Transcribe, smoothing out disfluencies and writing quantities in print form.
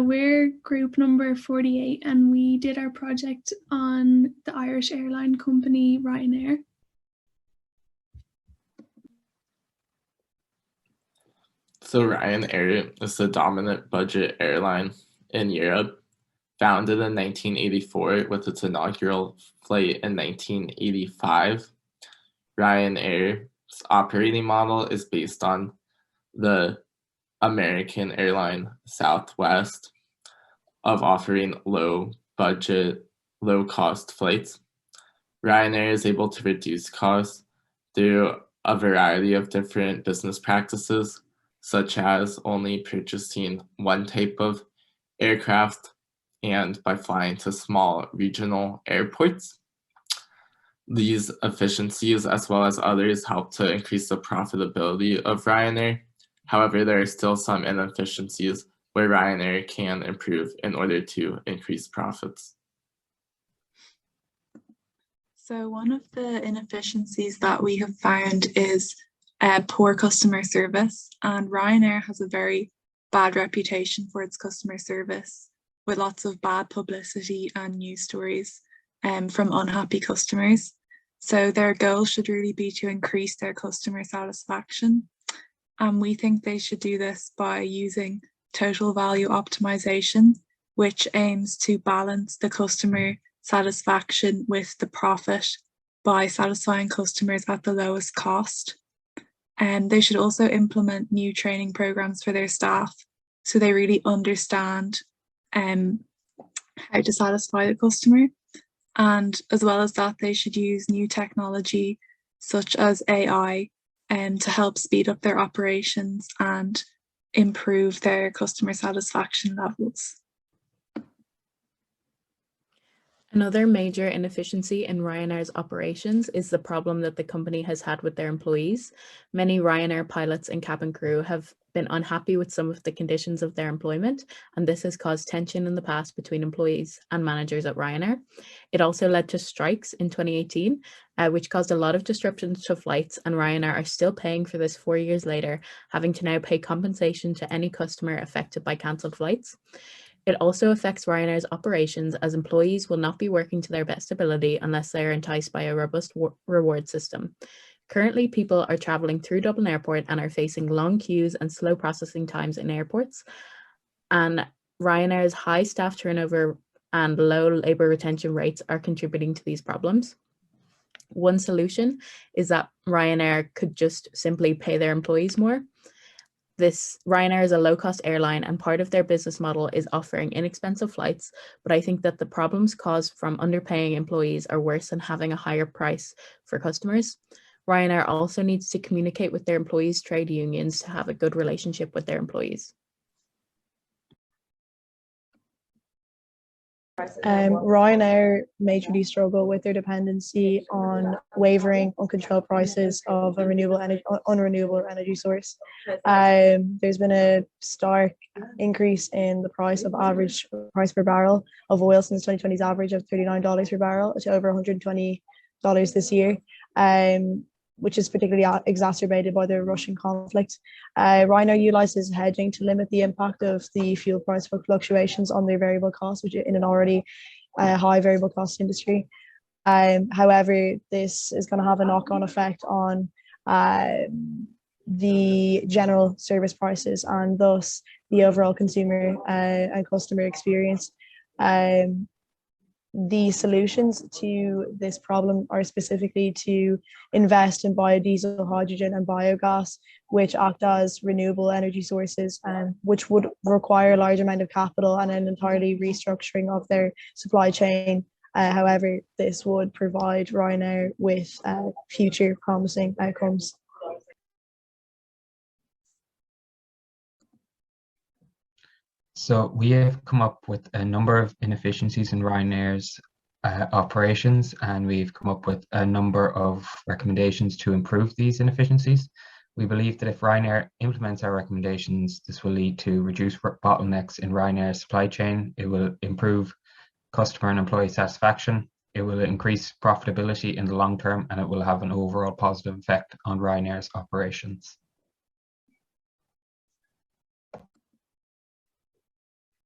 We're group number 48 and we did our project on the Irish airline company Ryanair. So Ryanair is the dominant budget airline in Europe, founded in 1984 with its inaugural flight in 1985. Ryanair's operating model is based on the American airline Southwest of offering low-budget, low-cost flights. Ryanair is able to reduce costs through a variety of different business practices, such as only purchasing one type of aircraft and by flying to small regional airports. These efficiencies, as well as others, help to increase the profitability of Ryanair. However, there are still some inefficiencies where Ryanair can improve in order to increase profits. So one of the inefficiencies that we have found is poor customer service, and Ryanair has a very bad reputation for its customer service, with lots of bad publicity and news stories from unhappy customers. So their goal should really be to increase their customer satisfaction. And we think they should do this by using total value optimization, which aims to balance the customer satisfaction with the profit by satisfying customers at the lowest cost. And they should also implement new training programs for their staff so they really understand how to satisfy the customer. And as well as that, they should use new technology such as AI to help speed up their operations and improve their customer satisfaction levels. Another major inefficiency in Ryanair's operations is the problem that the company has had with their employees. Many Ryanair pilots and cabin crew have been unhappy with some of the conditions of their employment, and this has caused tension in the past between employees and managers at Ryanair. It also led to strikes in 2018, which caused a lot of disruptions to flights, and Ryanair are still paying for this 4 years later, having to now pay compensation to any customer affected by cancelled flights. It also affects Ryanair's operations, as employees will not be working to their best ability unless they are enticed by a robust reward system. Currently, people are travelling through Dublin Airport and are facing long queues and slow processing times in airports. And Ryanair's high staff turnover and low labour retention rates are contributing to these problems. One solution is that Ryanair could just simply pay their employees more. Ryanair is a low-cost airline, and part of their business model is offering inexpensive flights, but I think that the problems caused from underpaying employees are worse than having a higher price for customers. Ryanair also needs to communicate with their employees' trade unions to have a good relationship with their employees. Ryanair majorly struggle with their dependency on wavering, uncontrolled prices of a unrenewable energy source. There's been a stark increase in the average price per barrel of oil since 2020's average of $39 per barrel to over $120 this year, which is particularly exacerbated by the Russian conflict. Ryanair utilizes hedging to limit the impact of the fuel price fluctuations on their variable costs, which are in an already high variable cost industry. However, this is going to have a knock-on effect on the general service prices and thus the overall consumer and customer experience. The solutions to this problem are specifically to invest in biodiesel, hydrogen and biogas, which act as renewable energy sources, which would require a large amount of capital and an entirely restructuring of their supply chain. However, this would provide Ryanair with future promising outcomes. So we have come up with a number of inefficiencies in Ryanair's operations, and we've come up with a number of recommendations to improve these inefficiencies. We believe that if Ryanair implements our recommendations, this will lead to reduced bottlenecks in Ryanair's supply chain. It will improve customer and employee satisfaction. It will increase profitability in the long term, and it will have an overall positive effect on Ryanair's operations.